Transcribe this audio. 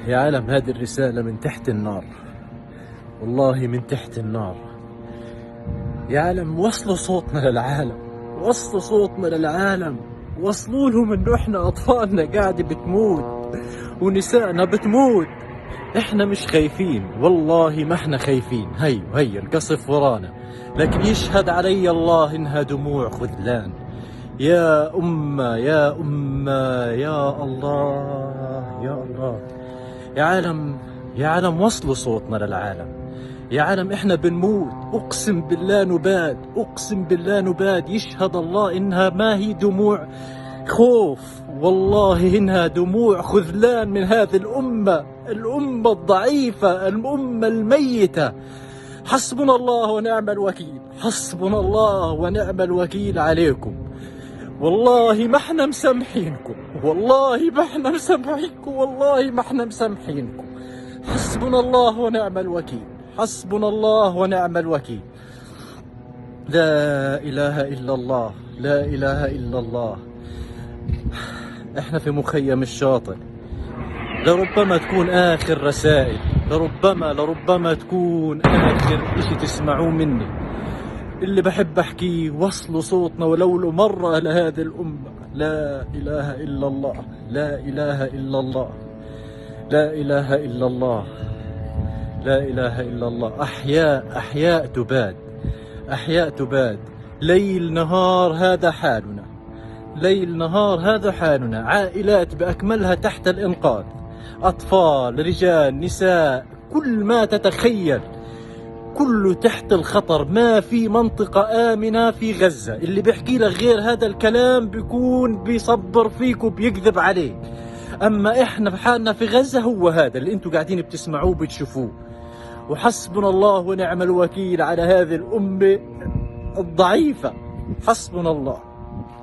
يا عالم هذه الرسالة من تحت النار، والله من تحت النار. يا عالم وصلوا صوتنا للعالم، وصلوا صوتنا للعالم، وصلوا لهم انه احنا اطفالنا قاعدة بتموت ونسائنا بتموت. احنا مش خايفين، والله ما احنا خايفين. هي القصف ورانا، لكن يشهد علي الله انها دموع خذلان. يا أمة يا أمة، يا الله يا الله. يا عالم، يا عالم وصلوا صوتنا للعالم. يا عالم احنا بنموت، اقسم بالله نباد، اقسم بالله نباد. يشهد الله انها ما هي دموع خوف، والله انها دموع خذلان من هذه الامة الضعيفة، الامة الميتة. حسبنا الله ونعم الوكيل، حسبنا الله ونعم الوكيل عليكم. والله ما احنا مسامحينكم، والله ما احنا مسامحينكم، والله ما احنا مسامحينكم. حسبنا الله ونعم الوكيل، حسبنا الله ونعم الوكيل. لا إله إلا الله، لا إله إلا الله. احنا في مخيم الشاطئ، لربما تكون آخر رسائل، لربما تكون آخر إشي تسمعوه مني. اللي بحب أحكيه وصلوا صوتنا ولو مرة لهذه الأمة. لا إله إلا الله، لا إله إلا الله، لا إله إلا الله، لا إله إلا الله. أحياء تباد، أحياء تباد. ليل نهار هذا حالنا، ليل نهار هذا حالنا. عائلات بأكملها تحت الإنقاذ، أطفال، رجال، نساء، كل ما تتخيل كله تحت الخطر. ما في منطقة آمنة في غزة. اللي بيحكي لك غير هذا الكلام بيكون بيصبر فيك وبيكذب عليك. أما إحنا بحالنا في غزة هو هذا اللي أنتوا قاعدين بتسمعوه بتشوفوه. وحسبنا الله ونعم الوكيل على هذه الأمة الضعيفة. حسبنا الله.